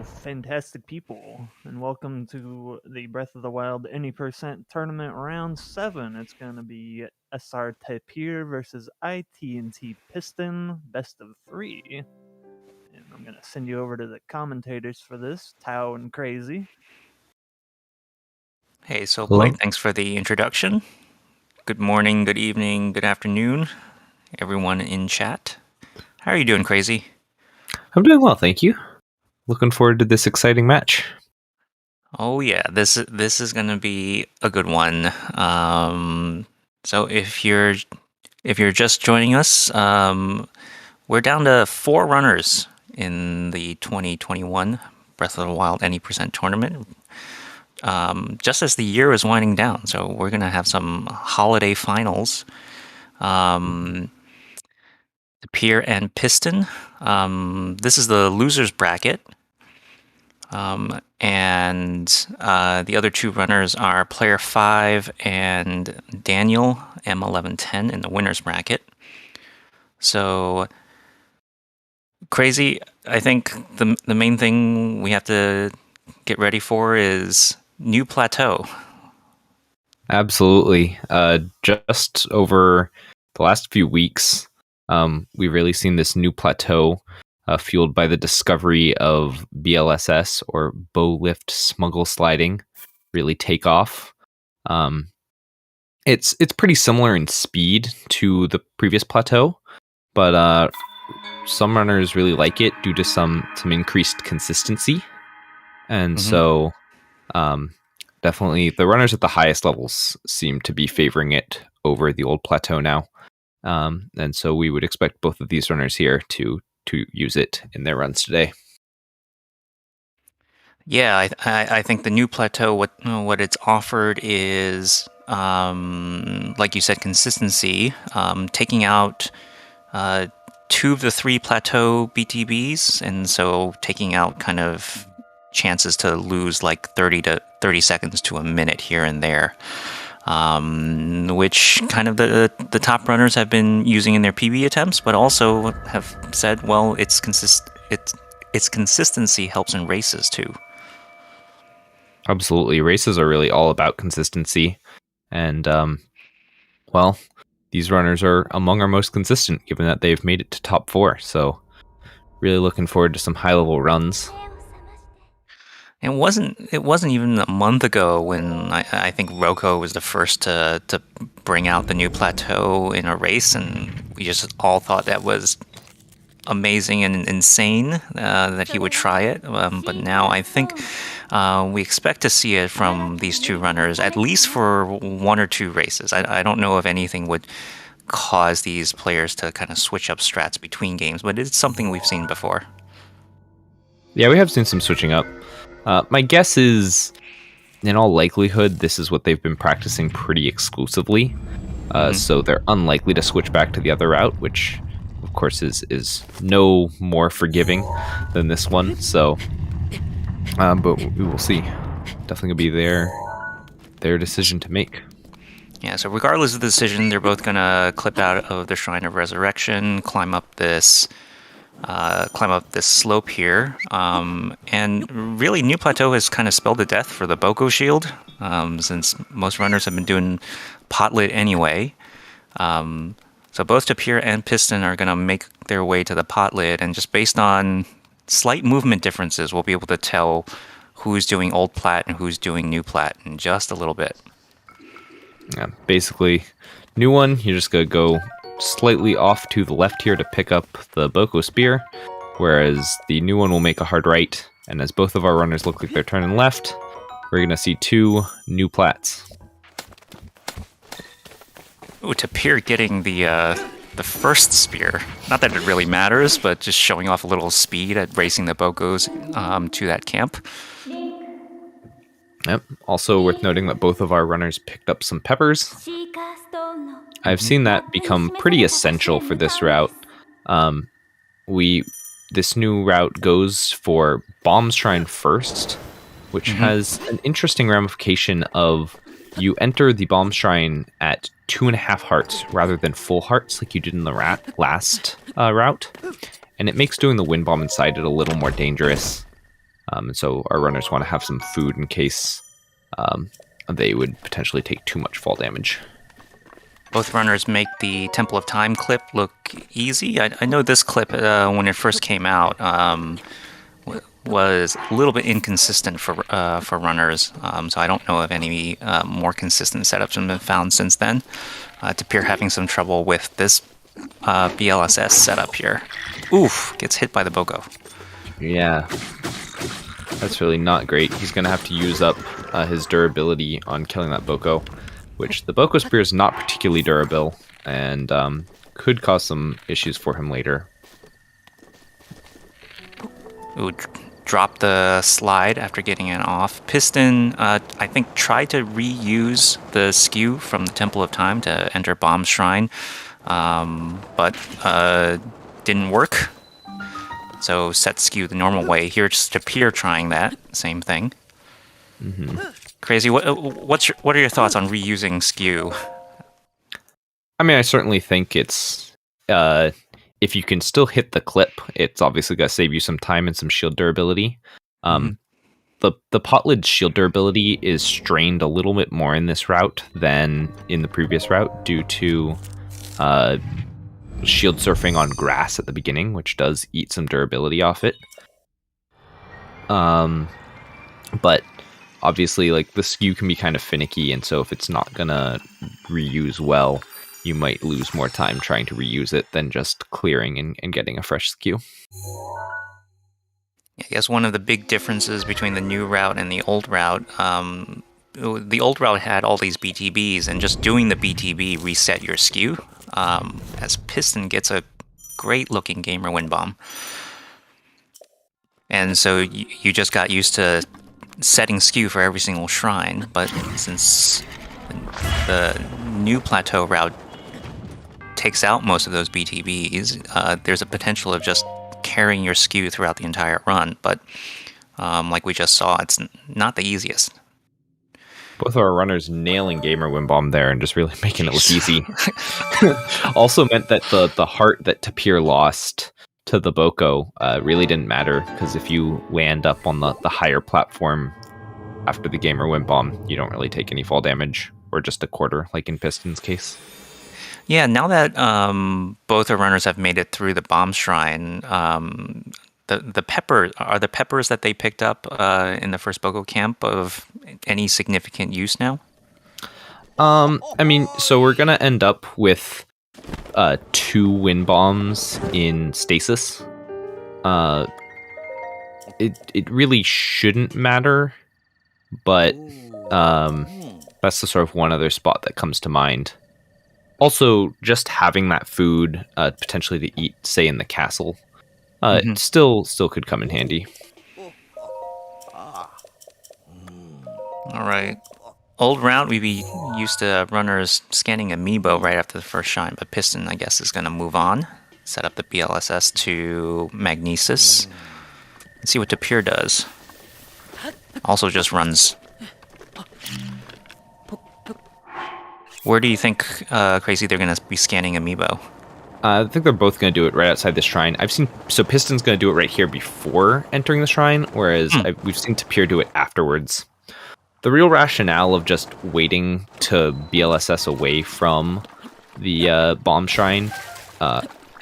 fantastic people, and welcome to the Breath of the Wild Any Percent Tournament Round 7. It's going to be SrTapir versus iTNTPiston, best of 3. And I'm going to send you over to the commentators for this, Tao and Crazy. Hey, so Hello. Blake, thanks for the introduction. Good morning, good evening, good afternoon, everyone in chat. How are you doing, Crazy? I'm doing well, thank you. Looking forward to this exciting match. Oh yeah, this is gonna be a good one. So if you're just joining us, we're down to 4 runners in the 2021 Breath of the Wild Any Percent tournament. Just as the year is winding down, so we're gonna have some holiday finals. Tapir and Piston. This is the losers bracket. And the other 2 runners are Player 5 and Daniel, M1110, in the winners bracket. So, Crazy, I think the main thing we have to get ready for is new plateau. Absolutely. Just over the last few weeks, we've really seen this new plateau fueled by the discovery of BLSS, or bow lift smuggle sliding, really take off. It's pretty similar in speed to the previous plateau, but some runners really like it due to some increased consistency. And so definitely the runners at the highest levels seem to be favoring it over the old plateau now. And so we would expect both of these runners here to use it in their runs today. Yeah, I think the new plateau, what it's offered is, like you said, consistency. Taking out 2 of the 3 plateau BTBs, and so taking out kind of chances to lose like 30 seconds to a minute here and there, which kind of the top runners have been using in their PB attempts, but also have said, well, its consistency helps in races too. Absolutely. Races are really all about consistency. And, well, these runners are among our most consistent, given that they've made it to top 4. So really looking forward to some high-level runs. It wasn't even a month ago when I think Roko was the first to bring out the new plateau in a race, and we just all thought that was amazing and insane that he would try it. But now I think we expect to see it from these 2 runners, at least for 1 or 2 races. I don't know if anything would cause these players to kind of switch up strats between games, but it's something we've seen before. Yeah, we have seen some switching up. My guess is, in all likelihood, this is what they've been practicing pretty exclusively. So they're unlikely to switch back to the other route, which, of course, is no more forgiving than this one. So, but we will see. Definitely gonna be their decision to make. Yeah, so regardless of the decision, they're both gonna clip out of the Shrine of Resurrection, climb up this slope here, and really, New Plateau has kind of spelled the death for the Boko Shield, since most runners have been doing potlit anyway. So both Tapir and Piston are going to make their way to the potlit, and just based on slight movement differences, we'll be able to tell who's doing old plat and who's doing new plat in just a little bit. Yeah, basically, new one, you're just gonna go slightly off to the left here to pick up the Boko Spear, whereas the new one will make a hard right, and as both of our runners look like they're turning left, we're going to see 2 new plats. Ooh, Tapir getting the first spear. Not that it really matters, but just showing off a little speed at racing the Bokos to that camp. Yep. Also worth noting that both of our runners picked up some peppers. I've seen that become pretty essential for this route. This new route goes for Bomb Shrine first, which has an interesting ramification of you enter the Bomb Shrine at 2.5 hearts rather than full hearts like you did in the last route, and it makes doing the Wind Bomb inside it a little more dangerous. And so our runners want to have some food in case they would potentially take too much fall damage. Both runners make the Temple of Time clip look easy. I know this clip, when it first came out, was a little bit inconsistent for runners, so I don't know if any more consistent setups have been found since then. Tapir having some trouble with this BLSS setup here. Oof, gets hit by the Boko. Yeah, that's really not great. He's going to have to use up his durability on killing that Boko, which the Boko Spear is not particularly durable, and could cause some issues for him later. Ooh, drop the slide after getting it off. Piston, I think, tried to reuse the skew from the Temple of Time to enter Bomb's Shrine, but didn't work. So set skew the normal way. Here it's Tapir trying that, same thing. Mm-hmm. Crazy. What are your thoughts on reusing skew? I mean, I certainly think it's if you can still hit the clip, it's obviously going to save you some time and some shield durability. The pot lid shield durability is strained a little bit more in this route than in the previous route due to shield surfing on grass at the beginning, which does eat some durability off it. But obviously, like, the skew can be kind of finicky, and so if it's not gonna reuse well, you might lose more time trying to reuse it than just clearing and getting a fresh skew. I guess one of the big differences between the new route and the old route, the old route had all these BTBs, and just doing the BTB reset your skew, as Piston gets a great-looking Gamer Wind Bomb. And so you just got used to setting skew for every single shrine, but since the new plateau route takes out most of those BTBs, there's a potential of just carrying your skew throughout the entire run, but like we just saw, it's not the easiest. Both of our runners nailing Gamer Wind Bomb there and just really making it look easy. Also meant that the heart that Tapir lost to the Boko really didn't matter, because if you land up on the higher platform after the Gamer Wind Bomb, you don't really take any fall damage, or just a quarter, like in Piston's case. Yeah, now that both our runners have made it through the Bomb Shrine, the peppers that they picked up in the first Boko camp of any significant use now? I mean, so we're gonna end up with 2 wind bombs in stasis. It really shouldn't matter, but that's the sort of one other spot that comes to mind. Also, just having that food potentially to eat, say in the castle, it still could come in handy. All right. Old route, we'd be used to runners scanning Amiibo right after the first shine, but Piston, I guess, is going to move on. Set up the BLSS to Magnesis. Let's see what Tapir does. Also just runs. Where do you think, Crazy, they're going to be scanning Amiibo? I think they're both going to do it right outside the shrine. So Piston's going to do it right here before entering the shrine, whereas we've seen Tapir do it afterwards. The real rationale of just waiting to BLSS away from the bomb shrine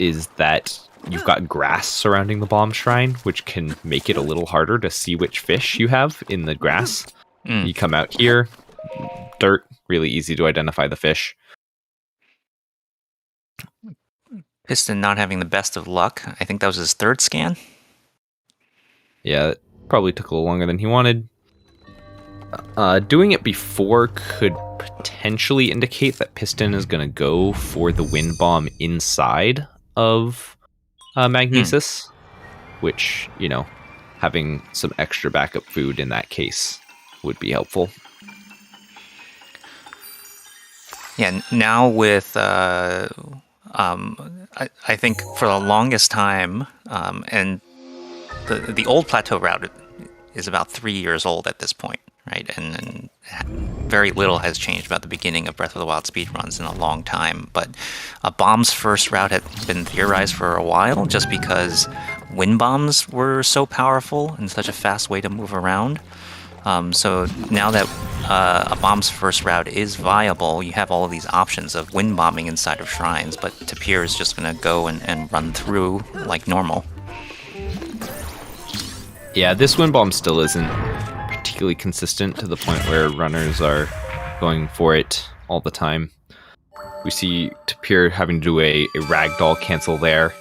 is that you've got grass surrounding the bomb shrine, which can make it a little harder to see which fish you have in the grass. You come out here, dirt, really easy to identify the fish. Piston not having the best of luck. I think that was his third scan. Yeah, it probably took a little longer than he wanted. Doing it before could potentially indicate that Piston is going to go for the wind bomb inside of Magnesis, which, you know, having some extra backup food in that case would be helpful. Yeah, now with, I think for the longest time, and the old plateau route is about 3 years old at this point, right? And very little has changed about the beginning of Breath of the Wild speedruns in a long time. But Bomb's first route had been theorized for a while, just because wind bombs were so powerful and such a fast way to move around. So now that a bomb's first route is viable, you have all of these options of wind bombing inside of shrines, but Tapir is just going to go and run through like normal. Yeah, this wind bomb still isn't particularly consistent to the point where runners are going for it all the time. We see Tapir having to do a ragdoll cancel there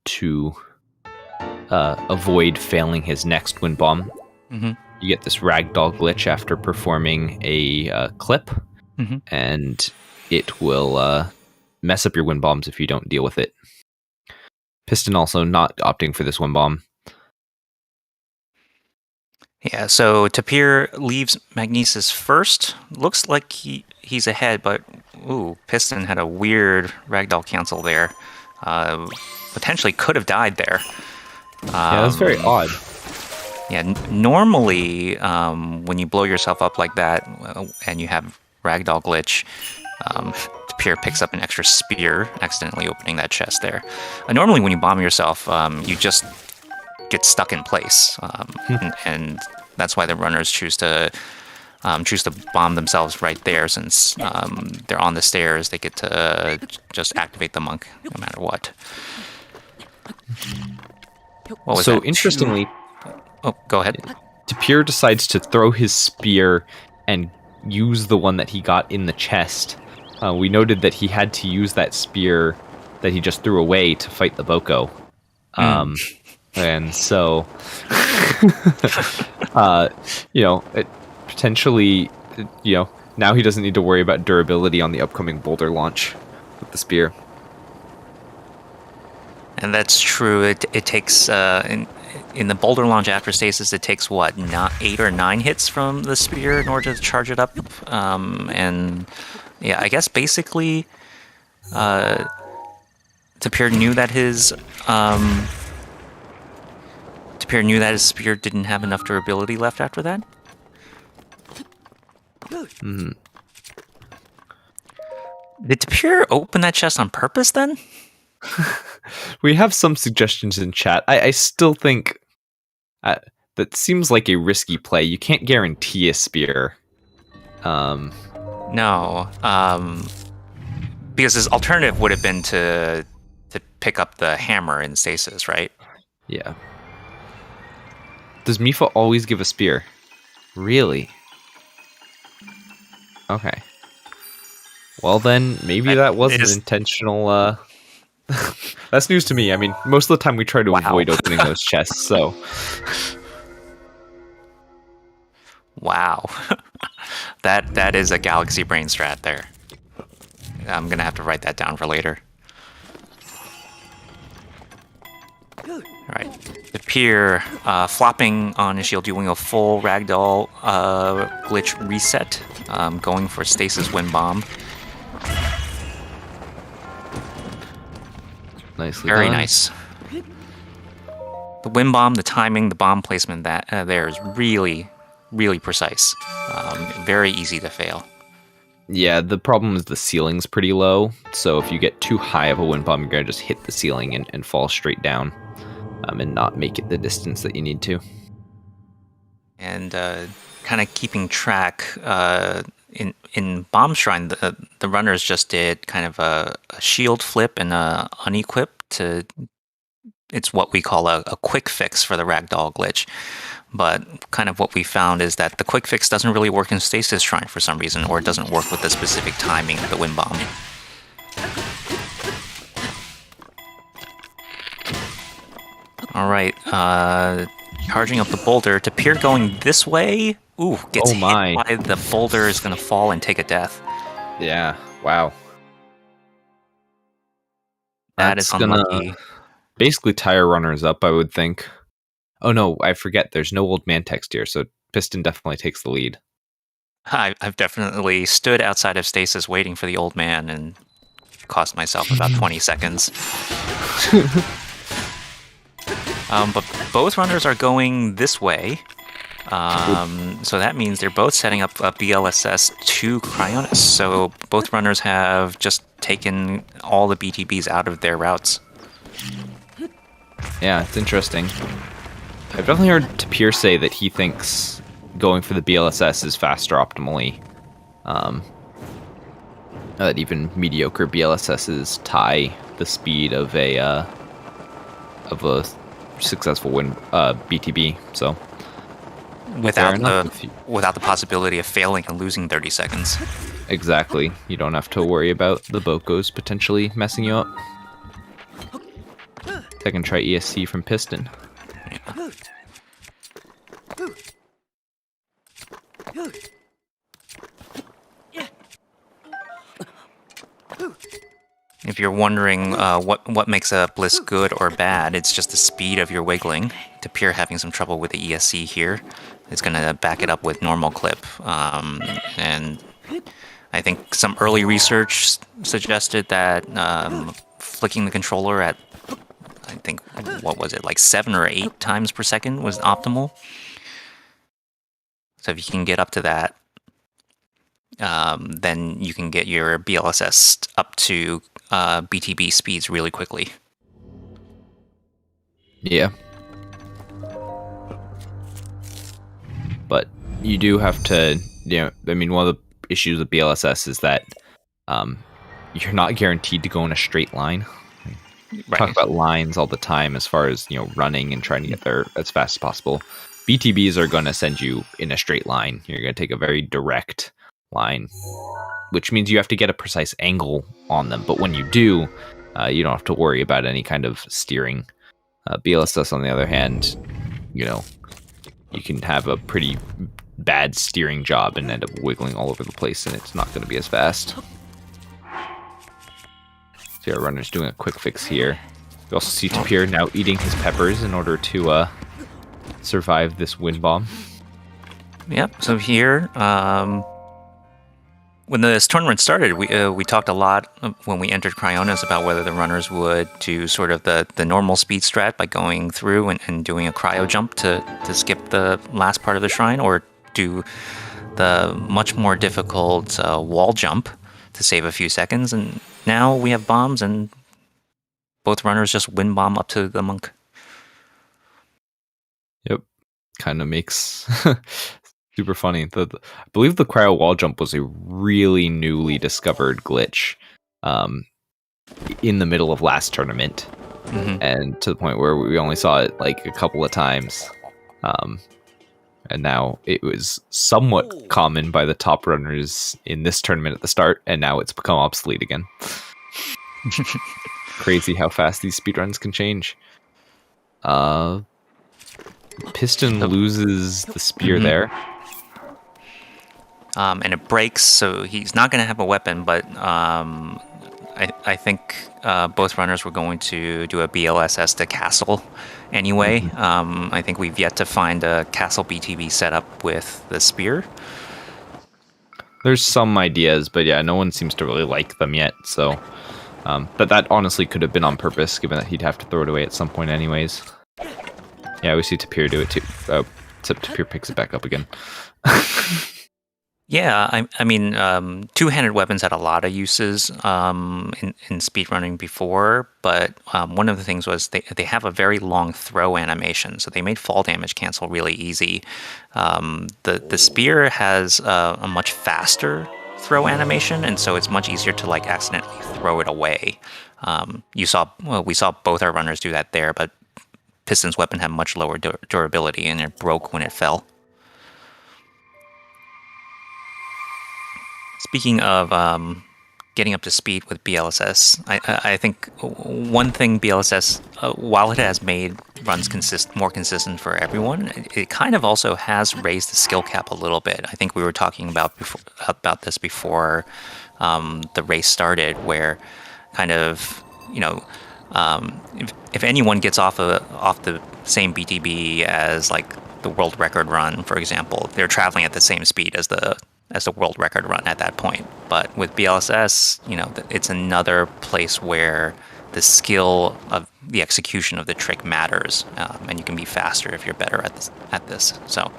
to avoid failing his next wind bomb. Mm-hmm. You get this ragdoll glitch after performing a clip, and it will mess up your wind bombs if you don't deal with it. Piston also not opting for this wind bomb. Yeah, so Tapir leaves Magnesis first. Looks like he's ahead, but ooh, Piston had a weird ragdoll cancel there. Potentially could have died there. Yeah, that's very odd. Yeah, normally when you blow yourself up like that and you have ragdoll glitch, Tapir picks up an extra spear, accidentally opening that chest there. Normally when you bomb yourself, you just get stuck in place, and that's why the runners choose to bomb themselves right there, since they're on the stairs. They get to just activate the monk no matter what. What was so that? Interestingly, Oh, go ahead. Tapir decides to throw his spear and use the one that he got in the chest. We noted that he had to use that spear that he just threw away to fight the Boko. And so, it potentially, now he doesn't need to worry about durability on the upcoming boulder launch with the spear. And that's true. It takes in the boulder launch after stasis, it takes what, 8 or 9 hits from the spear in order to charge it up. And yeah, I guess basically, Tapir knew that his spear didn't have enough durability left after that. Did Tapir open that chest on purpose then? We have some suggestions in chat. I still think that seems like a risky play. You can't guarantee a spear. No, because his alternative would have been to pick up the hammer in stasis, right? Yeah. Does Mifa always give a spear? Really? Okay. Well then, maybe that wasn't intentional. That's news to me. I mean, most of the time we try to avoid opening those chests, so... Wow. That is a galaxy brain strat there. I'm gonna have to write that down for later. Alright. Tapir flopping on his shield, doing a full ragdoll glitch reset, going for stasis wind bomb. Nicely Very done. nice. The wind bomb, the timing, the bomb placement there is really, really precise. Very easy to fail. Yeah, the problem is the ceiling's pretty low, so if you get too high of a wind bomb, you're going to just hit the ceiling and fall straight down, and not make it the distance that you need to. And kind of keeping track, in Bomb Shrine, the runners just did kind of a shield flip and a unequip to... It's what we call a quick fix for the ragdoll glitch. But kind of what we found is that the quick fix doesn't really work in Stasis Shrine for some reason, or it doesn't work with the specific timing of the wind bomb. Alright, charging up the boulder. Tapir going this way. Ooh, gets hit by the boulder, is going to fall and take a death. Yeah, wow. That's unlucky. Gonna basically tire runners up, I would think. Oh no, I forget, there's no old man text here, so Piston definitely takes the lead. I've definitely stood outside of stasis waiting for the old man and cost myself about 20 seconds. But both runners are going this way. So that means they're both setting up a BLSS to Cryonis. So both runners have just taken all the BTBs out of their routes. Yeah, it's interesting. I've definitely heard Tapir say that he thinks going for the BLSS is faster optimally. That even mediocre BLSSs tie the speed of a successful win BTB. So without the possibility of failing and losing 30 seconds. Exactly. You don't have to worry about the Bokos potentially messing you up. Second try ESC from Piston. If you're wondering what makes a Bliss good or bad, it's just the speed of your wiggling. Tapir having some trouble with the ESC here. It's going to back it up with normal clip. And I think some early research suggested that flicking the controller at, I think, what was it, like 7 or 8 times per second was optimal. So if you can get up to that, then you can get your BLSS up to BTB speeds really quickly. Yeah. But you do have to, I mean, one of the issues with BLSS is that you're not guaranteed to go in a straight line. Right. Talk about lines all the time as far as, running and trying to get there as fast as possible. BTBs are going to send you in a straight line. You're going to take a very direct line, which means you have to get a precise angle on them. But when you do, you don't have to worry about any kind of steering. BLSS, on the other hand, you can have a pretty bad steering job and end up wiggling all over the place, and it's not going to be as fast. See our runner's doing a quick fix here. We also see Tapir now eating his peppers in order to survive this wind bomb. Yep. So here, when this tournament started, we talked a lot when we entered Cryonis about whether the runners would do sort of the normal speed strat by going through and doing a cryo jump to skip the last part of the shrine, or do the much more difficult wall jump to save a few seconds. And now we have bombs, and both runners just wind bomb up to the monk. Yep. Kind of makes super funny. I believe the cryo wall jump was a really newly discovered glitch in the middle of last tournament. Mm-hmm. And to the point where we only saw it like a couple of times. And now it was somewhat common by the top runners in this tournament at the start, and now it's become obsolete again. Crazy how fast these speedruns can change. Piston loses the spear there. And it breaks, so he's not going to have a weapon, but I think both runners were going to do a BLSS to castle anyway. Mm-hmm. I think we've yet to find a castle BTB setup with the spear. There's some ideas, but yeah, no one seems to really like them yet, so... but that honestly could have been on purpose, given that he'd have to throw it away at some point anyways. Yeah, we see Tapir do it too. Except Tapir picks it back up again. Yeah, I mean, two-handed weapons had a lot of uses in speedrunning before, but one of the things was they have a very long throw animation, so they made fall damage cancel really easy. The spear has a much faster throw animation, and so it's much easier to like accidentally throw it away. We saw both our runners do that there, but Piston's weapon had much lower durability, and it broke when it fell. Speaking of getting up to speed with BLSS, I think one thing BLSS, while it has made runs more consistent for everyone, it kind of also has raised the skill cap a little bit. I think we were talking about this before the race started, where kind of, if anyone gets off the same BTB as like the world record run, for example, they're traveling at the same speed as the world record run at that point. But with BLSS, it's another place where the skill of the execution of the trick matters, and you can be faster if you're better at this. So,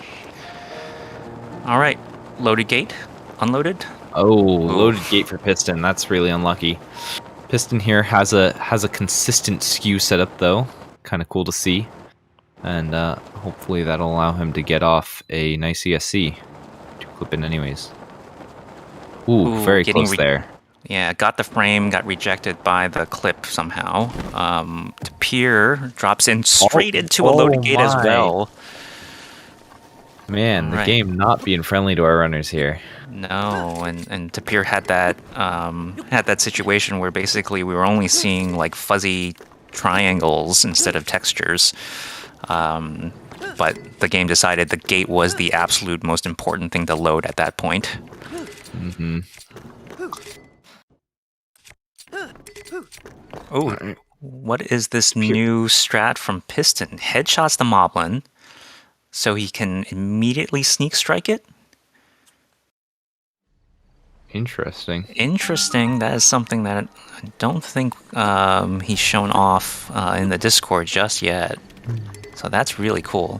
all right, loaded gate, unloaded. Oh, loaded gate for Piston. That's really unlucky. Piston here has a consistent skew setup though, kind of cool to see, and hopefully that'll allow him to get off a nice ESC to clip in anyways. Ooh, very close there. Yeah, got the frame, got rejected by the clip somehow. Tapir drops in straight into a loaded gate as well. Man, the game not being friendly to our runners here. No, and Tapir had that situation where basically we were only seeing like fuzzy triangles instead of textures. But the game decided the gate was the absolute most important thing to load at that point. Mm-hmm. Oh, what is this new strat from Piston? Headshots the Moblin, so he can immediately sneak strike it? Interesting. Interesting. That is something that I don't think he's shown off in the Discord just yet. So that's really cool.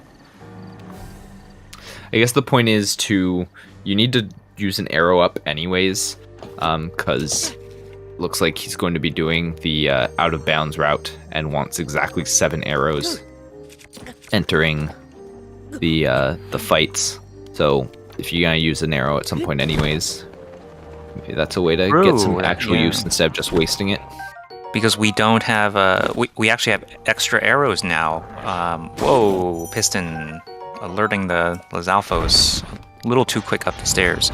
I guess the point is you need to use an arrow up anyways, because looks like he's going to be doing the out of bounds route and wants exactly 7 arrows entering the fights. So if you're gonna use an arrow at some point anyways, maybe that's a way to get some actual use instead of just wasting it. Because we don't have we actually have extra arrows now. Whoa, Piston alerting the Lizalfos a little too quick up the stairs.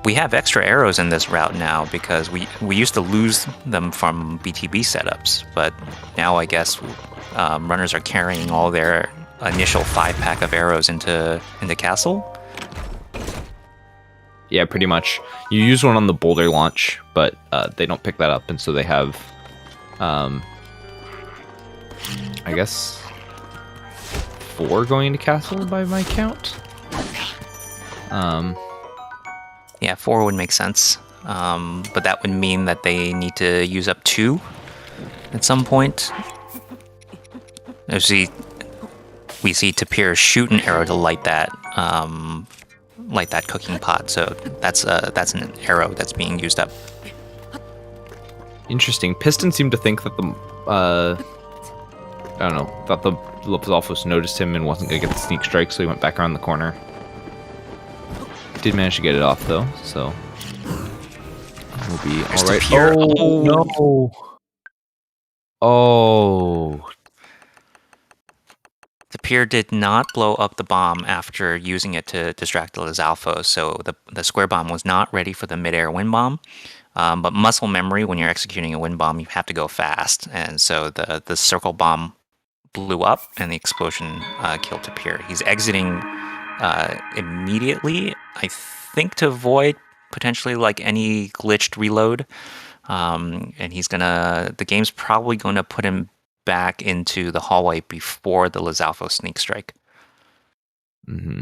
We have extra arrows in this route now because we used to lose them from BTB setups, but now I guess runners are carrying all their initial 5-pack of arrows into castle. Yeah, pretty much. You use one on the boulder launch, but they don't pick that up, and so they have, I guess, 4 going into castle by my count. Yeah, 4 would make sense, but that would mean that they need to use up 2 at some point. We see Tapir shoot an arrow to light that cooking pot, so that's an arrow that's being used up. Interesting. Piston seemed to think that thought the Lizalfos noticed him and wasn't gonna get the sneak strike, so he went back around the corner. Did manage to get it off though, so we'll be all right. Oh no! Oh. Tapir did not blow up the bomb after using it to distract the Lizalfos, so the square bomb was not ready for the mid-air wind bomb. But muscle memory, when you're executing a wind bomb, you have to go fast, and so the circle bomb blew up, and the explosion killed Tapir. He's exiting immediately, I think, to avoid potentially like any glitched reload. And the game's probably going to put him back into the hallway before the Lizalfos sneak strike. Mm-hmm.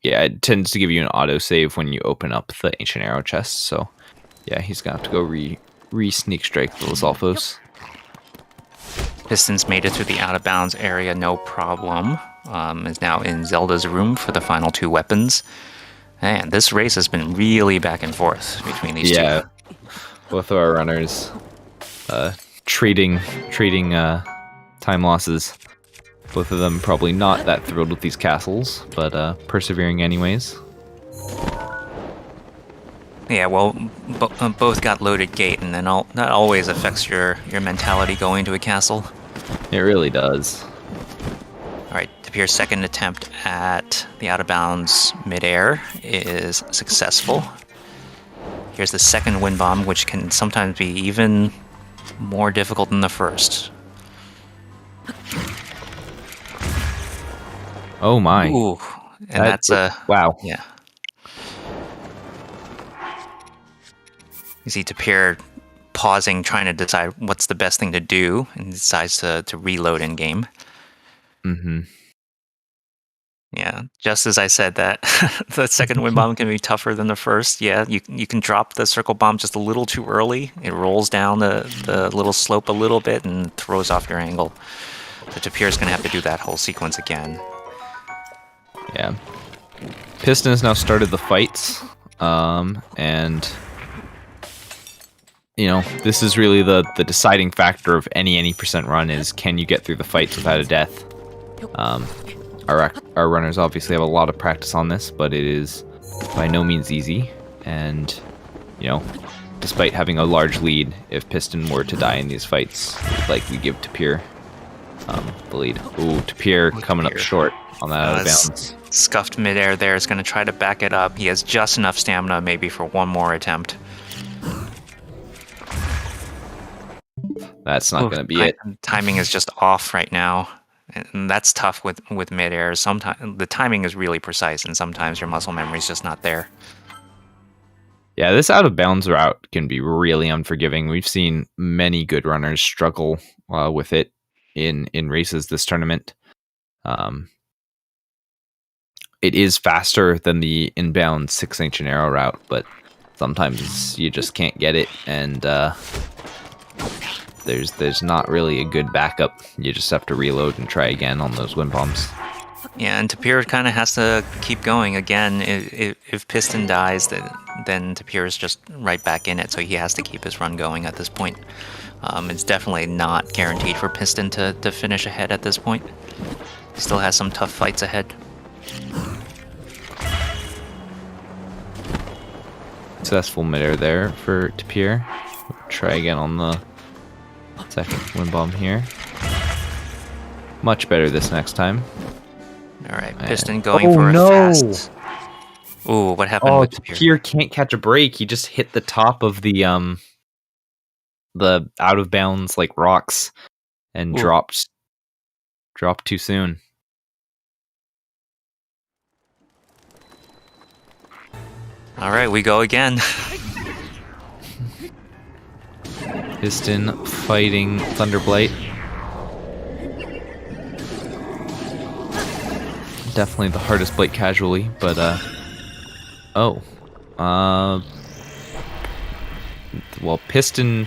Yeah, it tends to give you an autosave when you open up the ancient arrow chest, so yeah, he's gonna have to go re-sneak strike the Lizalfos. Piston's made it through the out-of-bounds area, no problem. Is now in Zelda's room for the final 2 weapons. And this race has been really back and forth between these two. Yeah, both of our runners trading time losses. Both of them probably not that thrilled with these castles, but persevering anyways. Yeah, well, both got loaded gate, and then that always affects your mentality going to a castle. It really does. Alright, Tapir's second attempt at the out-of-bounds mid-air is successful. Here's the second wind bomb, which can sometimes be even more difficult than the first. Oh my. Ooh, and that's wow. Yeah. You see Tapir pausing, trying to decide what's the best thing to do, and decides to reload in game. Mm-hmm. Yeah, just as I said that the second wind bomb can be tougher than the first. Yeah, you can drop the circle bomb just a little too early. It rolls down the little slope a little bit and throws off your angle. So Tapir's going to have to do that whole sequence again. Yeah. Piston has now started the fights, and you know, this is really the deciding factor of any percent run is can you get through the fights without a death. Our runners obviously have a lot of practice on this, but it is by no means easy. And, you know, despite having a large lead, if Piston were to die in these fights, we'd likely give Tapir the lead. Ooh, Tapir coming up short on that out of bounds. Scuffed midair there is going to try to back it up. He has just enough stamina maybe for one more attempt. That's not going to be it. Timing is just off right now. And that's tough with midair. Sometimes the timing is really precise, and sometimes your muscle memory is just not there. Yeah, this out of bounds route can be really unforgiving. We've seen many good runners struggle with it in races this tournament. It is faster than the inbound 6-inch and arrow route, but sometimes you just can't get it, and there's not really a good backup. You just have to reload and try again on those wind bombs. Yeah, and Tapir kind of has to keep going again. If Piston dies, then Tapir is just right back in it, so he has to keep his run going at this point. It's definitely not guaranteed for Piston to finish ahead at this point. He still has some tough fights ahead. Successful midair there for Tapir. Try again on the second wind bomb here. Much better this next time. All right, Piston going for a fast. Ooh, what happened with Tapir? Tapir can't catch a break. He just hit the top of the out of bounds like rocks and dropped too soon. All right, we go again. Piston fighting Thunderblight. Definitely the hardest blight casually, but well, Piston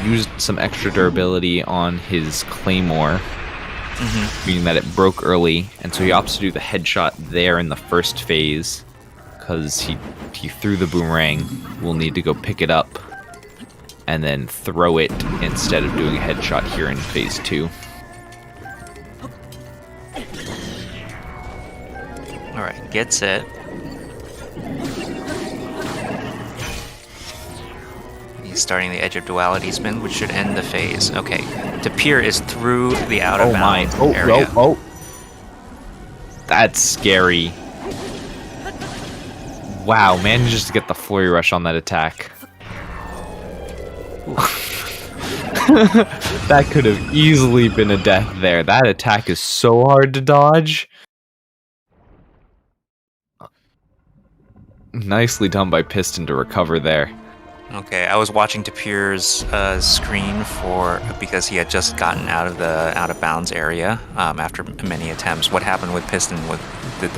used some extra durability on his Claymore, meaning that it broke early, and so he opts to do the headshot there in the first phase, because he threw the boomerang. We'll need to go pick it up and then throw it instead of doing a headshot here in phase 2. Alright, gets it. He's starting the edge of duality spin, which should end the phase. Okay, Tapir is through the out of bounds area. Oh. That's scary. Wow, manages to get the flurry rush on that attack. That could have easily been a death there. That attack is so hard to dodge. Nicely done by Piston to recover there. Okay, I was watching Tapir's screen because he had just gotten out of the out of bounds area after many attempts. What happened with Piston? Did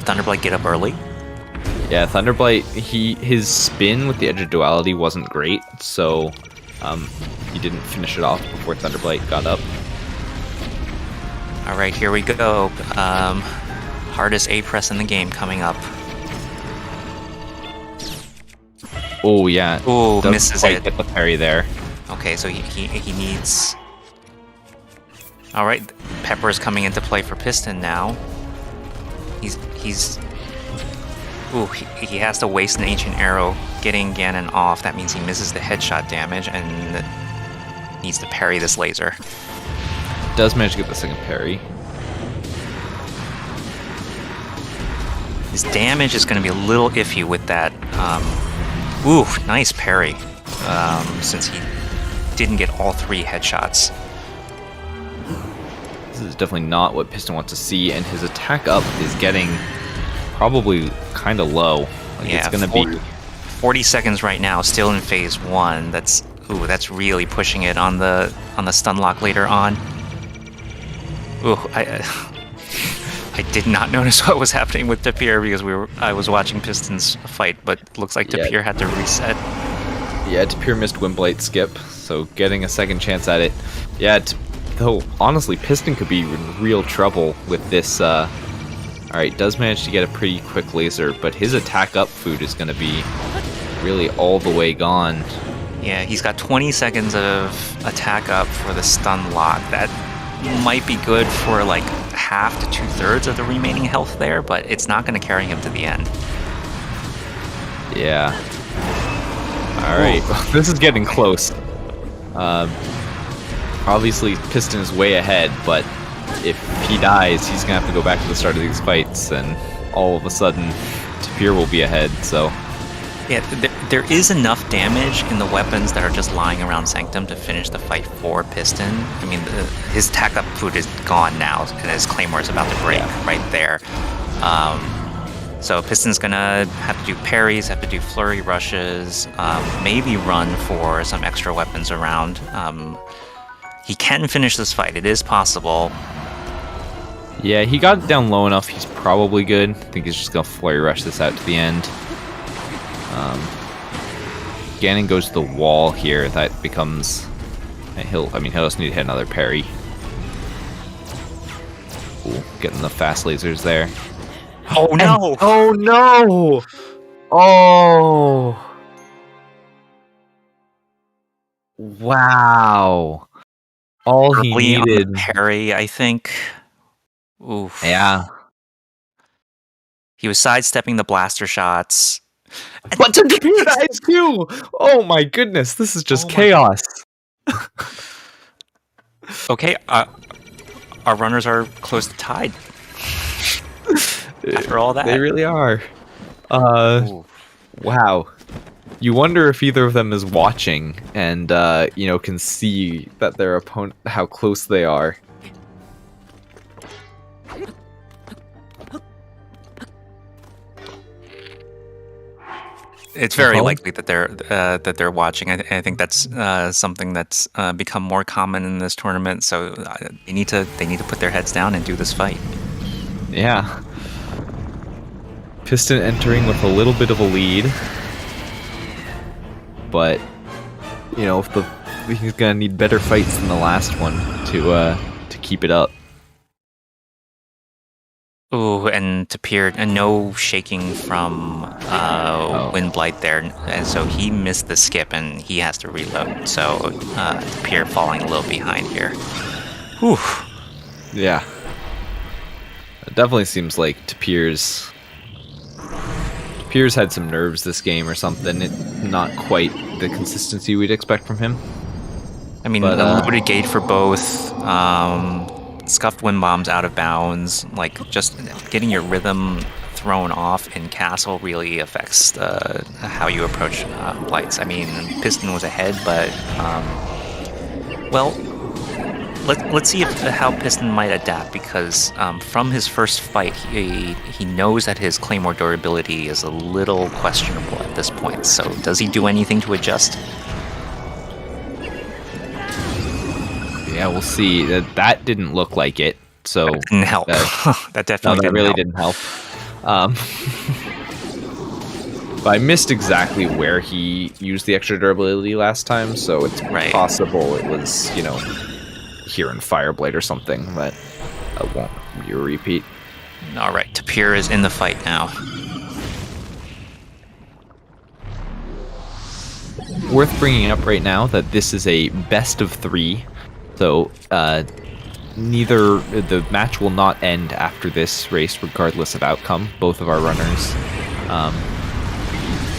Thunderblight get up early? Yeah, Thunderblight, his spin with the edge of duality wasn't great, so he didn't finish it off before Thunderblight got up. All right, here we go. Hardest A press in the game coming up. Oh yeah. Oh, misses it. Get the parry there. Okay, so he needs. All right, Pepper's coming into play for Piston now. Ooh, he has to waste an ancient arrow getting Ganon off. That means he misses the headshot damage and needs to parry this laser. Does manage to get the second parry. His damage is going to be a little iffy with that. Ooh, nice parry. Since he didn't get all 3 headshots. This is definitely not what Piston wants to see, and his attack up is getting probably kind of low. Like yeah, it's going to be 40 seconds right now, still in phase 1. That's really pushing it on the stun lock later on. Ooh, I did not notice what was happening with Tapir because I was watching Piston's fight, but it looks like Tapir had to reset. Yeah, Tapir missed Windblight skip, so getting a second chance at it. Yeah, though honestly, Piston could be in real trouble with this. Alright, does manage to get a pretty quick laser, but his attack up food is going to be really all the way gone. Yeah, he's got 20 seconds of attack up for the stun lock. That might be good for like half to 2/3 of the remaining health there, but it's not going to carry him to the end. Yeah. All right, this is getting close. Obviously, Piston is way ahead, but if he dies, he's gonna have to go back to the start of these fights, and all of a sudden, Tapir will be ahead. So. Yeah, there is enough damage in the weapons that are just lying around Sanctum to finish the fight for Piston. I mean, his attack up food is gone now, and his Claymore is about to break right there. So Piston's gonna have to do parries, have to do flurry rushes, maybe run for some extra weapons around. He can finish this fight. It is possible. Yeah, he got it down low enough. He's probably good. I think he's just gonna flurry rush this out to the end. Ganon goes to the wall here. That becomes... he'll just need to hit another parry. Ooh, getting the fast lasers there. Oh no! Oh no! Oh! Wow! All he Early on the needed... parry, I think. Oof. Yeah. He was sidestepping the blaster shots. But Tapir dies too! Oh my goodness, this is just chaos. Okay, our runners are close to tied. After all that. They really are. Wow. You wonder if either of them is watching and, can see that their opponent, how close they are. It's very likely that they're watching. I think that's something that's become more common in this tournament. So they need to put their heads down and do this fight. Yeah. Piston entering with a little bit of a lead, but he's gonna need better fights than the last one to keep it up. Ooh, and Tapir, and no shaking from Windblight there, and so he missed the skip and he has to reload. So Tapir falling a little behind here. Whew. Yeah. It definitely seems like Tapir's had some nerves this game or something. Not quite the consistency we'd expect from him. I mean, the loaded gate for both. Scuffed wind bombs out of bounds, like just getting your rhythm thrown off in Castle really affects how you approach blights. I mean, Piston was ahead, but let's see how Piston might adapt, because from his first fight, he knows that his Claymore durability is a little questionable at this point. So does he do anything to adjust? Yeah, we'll see. That didn't look like it. So that didn't help. That definitely didn't help. But I missed exactly where he used the extra durability last time, so it's possible it was, here in Fireblade or something, but it won't be a repeat. All right, Tapir is in the fight now. Worth bringing up right now that this is a best of 3. So, the match will not end after this race, regardless of outcome. Both of our runners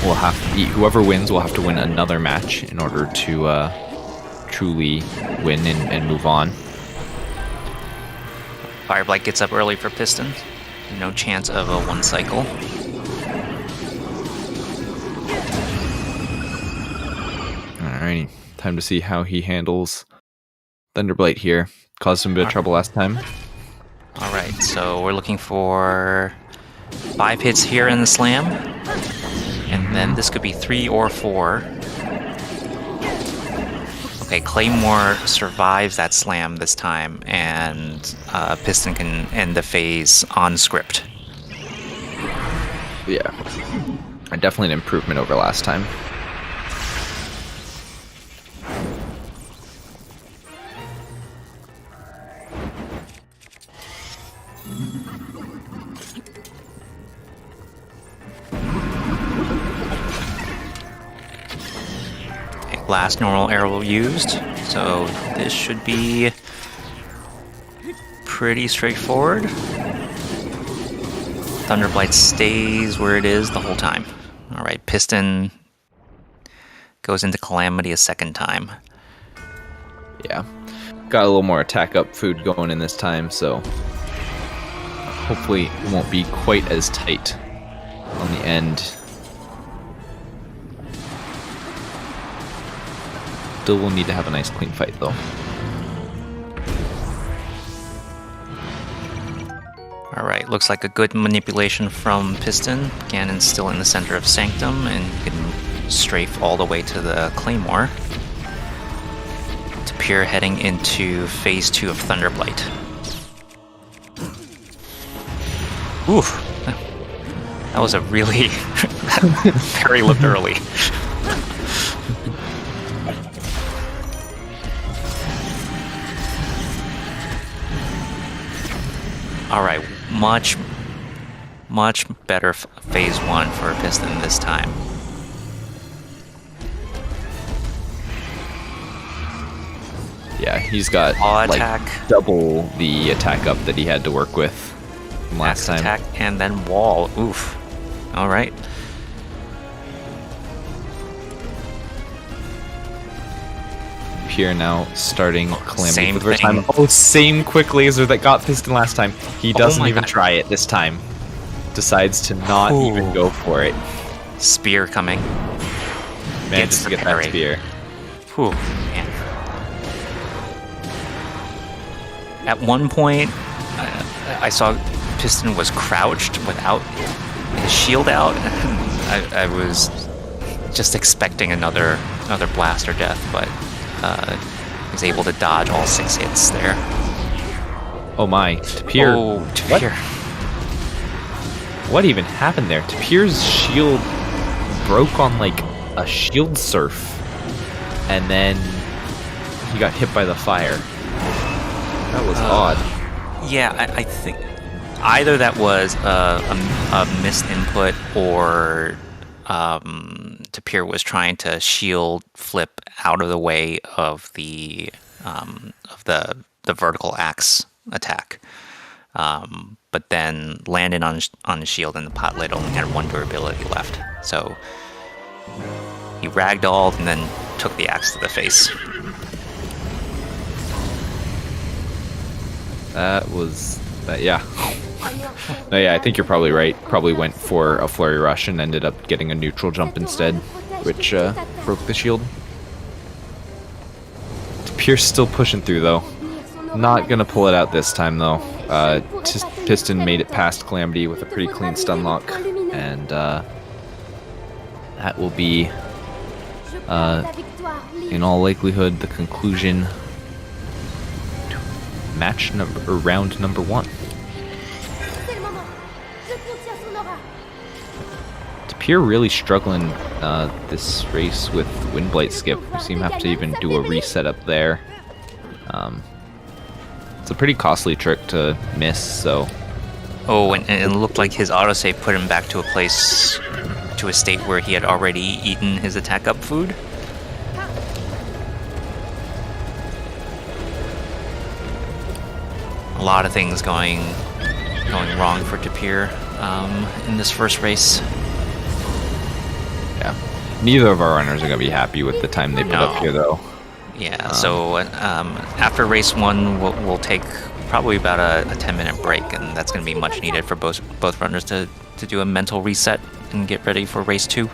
will have to whoever wins will have to win another match in order to truly win and move on. Fireblight gets up early for Piston. No chance of a 1 cycle. Alrighty, time to see how he handles Thunderblight here. Caused him a bit of trouble last time. Alright, so we're looking for 5 hits here in the slam. And then this could be 3 or 4. Okay, Claymore survives that slam this time, and Piston can end the phase on script. Yeah. Definitely an improvement over last time. last normal arrow used, so this should be pretty straightforward. Thunderblight stays where it is the whole time. Alright, Piston goes into Calamity a second time. Yeah. Got a little more attack up food going in this time, so hopefully it won't be quite as tight on the end. Still will need to have a nice clean fight though. Alright, looks like a good manipulation from Piston. Ganon's still in the center of Sanctum and can strafe all the way to the Claymore. Tapir heading into phase 2 of Thunderblight. Oof! That was a really... Parry looked early. Alright, much better phase 1 for Piston this time. Yeah, he's got like attack, double the attack up that he had to work with from last time. Attack and then wall. Oof. Alright. Here now starting Calamity Same for the first thing. time. Oh, same quick laser that got Piston last time. He doesn't my even God. try it this time. Decides to not even go for it. Spear coming. Manages to get that parry. spear. Whew, man. At one point, I saw Piston was crouched without his shield out. I was just expecting another blast or death, but was able to dodge all 6 hits there. Oh my, Tapir. Oh, Tapir. What even happened there? Tapir's shield broke on like a shield surf, and then he got hit by the fire. That was odd. Yeah, I think either that was a missed input, or Tapir was trying to shield flip out of the way of the vertical axe attack, but then landed on his shield, and the pot lid only had 1 durability left. So he ragdolled and then took the axe to the face. That was, yeah. No, yeah, I think you're probably right. Probably went for a flurry rush and ended up getting a neutral jump instead, which broke the shield. Tapir's still pushing through though. Not gonna pull it out this time though. Piston made it past Calamity with a pretty clean stun lock, and that will be, in all likelihood, the conclusion to round number 1. Tapir really struggling this race with Windblight skip. We seem to have to even do a reset up there. It's a pretty costly trick to miss, so... Oh, and it looked like his autosave put him back to a state where he had already eaten his attack up food. A lot of things going wrong for Tapir in this first race. Yeah. Neither of our runners are going to be happy with the time they put up here, though. Yeah, so after race 1, we'll take probably about a 10-minute break, and that's going to be much needed for both runners to do a mental reset and get ready for race 2.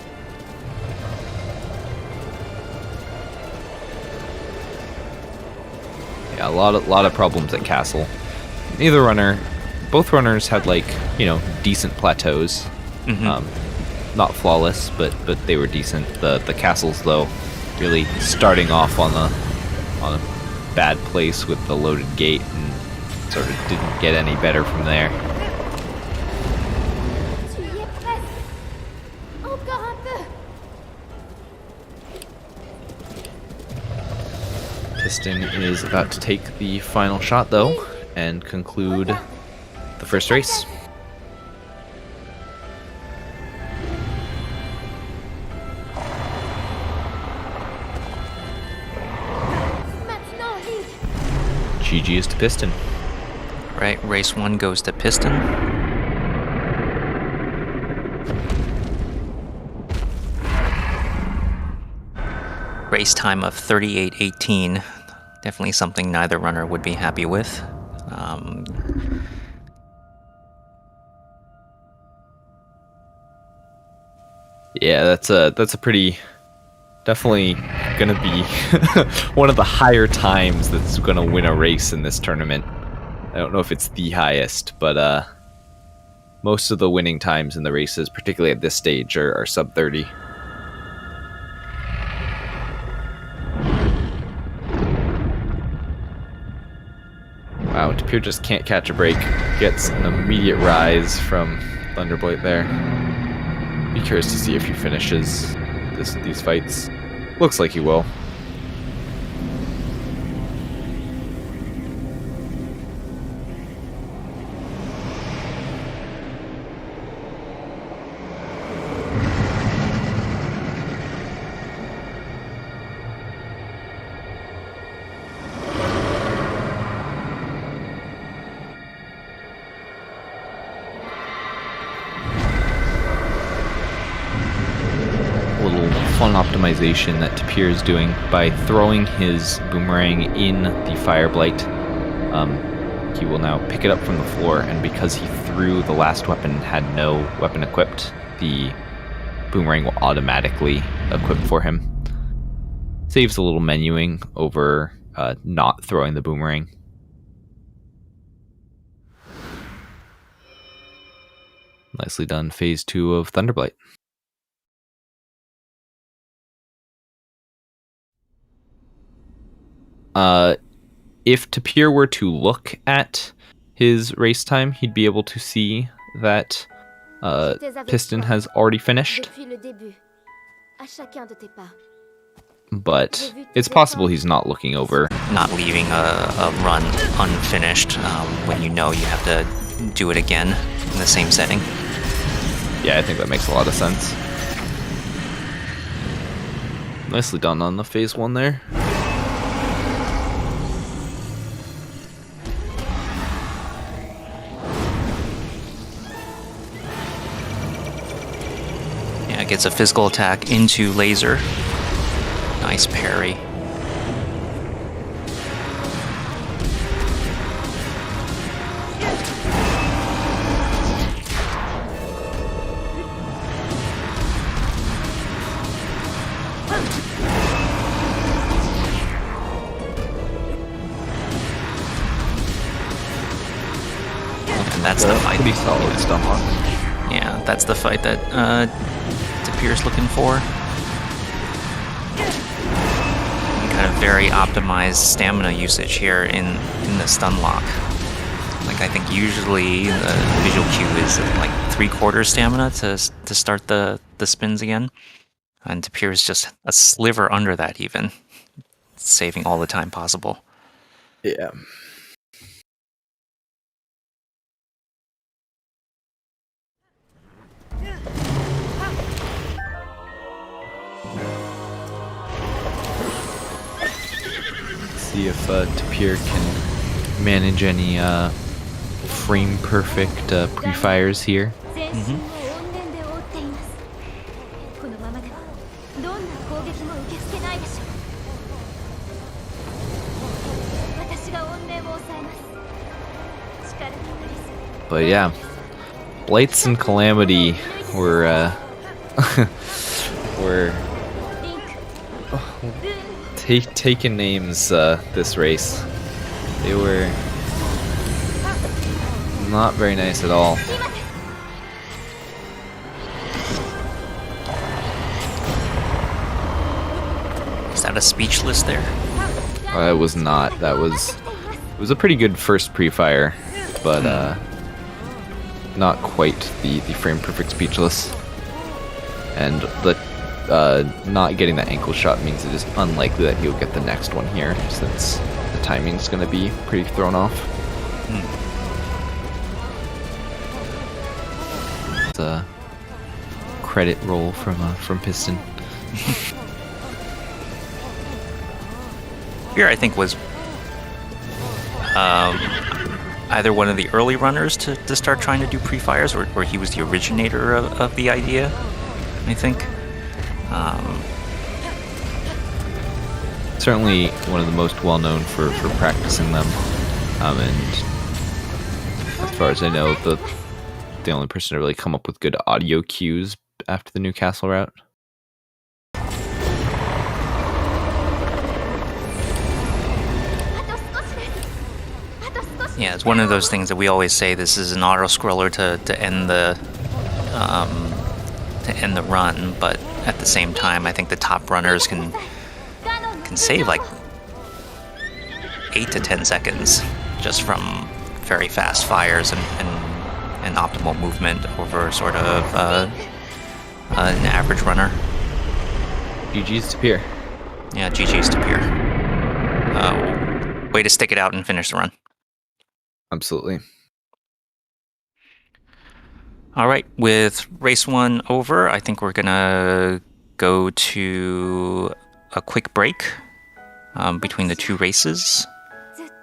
Yeah, a lot of problems at Castle. Both runners had decent plateaus. Mm-hmm. Not flawless, but they were decent. The Castles though, really starting off on a bad place with the loaded gate, and sort of didn't get any better from there. Piston is about to take the final shot though, and conclude the first race. GG is to Piston. Right, race 1 goes to Piston. Race time of 38:18. Definitely something neither runner would be happy with. Yeah, that's a pretty, definitely gonna be one of the higher times that's gonna win a race in this tournament. I don't know if it's the highest, but most of the winning times in the races, particularly at this stage, are sub 30. Wow, Tapir just can't catch a break. Gets an immediate rise from Thunderblight there. Be curious to see if he finishes these fights. Looks like he will. Fun optimization that Tapir is doing by throwing his boomerang in the Fire Blight. He will now pick it up from the floor, and because he threw the last weapon and had no weapon equipped, the boomerang will automatically equip for him. Saves a little menuing over not throwing the boomerang. Nicely done, phase 2 of Thunderblight. If Tapir were to look at his race time, he'd be able to see that Piston has already finished. But it's possible he's not looking over. Not leaving a run unfinished when you know you have to do it again in the same setting. Yeah, I think that makes a lot of sense. Nicely done on the phase 1 there. Yeah, gets a physical attack into laser. Nice parry. And that's the fight. Pretty solid stun lock. Yeah, that's the fight that Tapir's looking for. Kind of very optimized stamina usage here in the stun lock. Like, I think usually the visual cue is like 3/4 stamina to start the spins again, and Tapir is just a sliver under that, even saving all the time possible. Yeah. See if Tapir can manage any frame perfect pre-fires here. But yeah, Blights and Calamity were taking names this race. They were not very nice at all. Is that a speechless there? It was not. It was a pretty good first pre-fire, but not quite the frame perfect speechless. And the not getting that ankle shot means it is unlikely that he'll get the next one here, since the timing's going to be pretty thrown off. It's a credit roll from Piston. Here, I think, was either one of the early runners to start trying to do pre-fires, or he was the originator of the idea, I think. Certainly one of the most well-known for practicing them. And as far as I know, the only person to really come up with good audio cues after the new castle route. Yeah, it's one of those things that we always say. This is an auto-scroller to end the run, but at the same time, I think the top runners can save like 8 to 10 seconds just from very fast fires and optimal movement over sort of an average runner. GG's Tapir. Yeah, GG's Tapir. Way to stick it out and finish the run. Absolutely. All right, with race 1 over, I think we're gonna go to a quick break between the two races.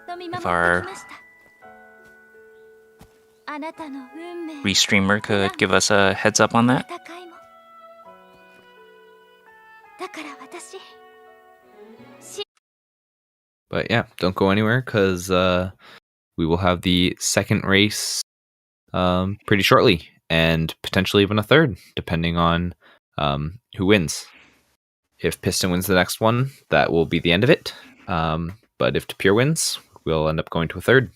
If our restreamer could give us a heads up on that. But yeah, don't go anywhere because we will have the second race pretty shortly, and potentially even a third, depending on who wins. If Piston wins the next one, that will be the end of it. But if Tapir wins, we'll end up going to a third.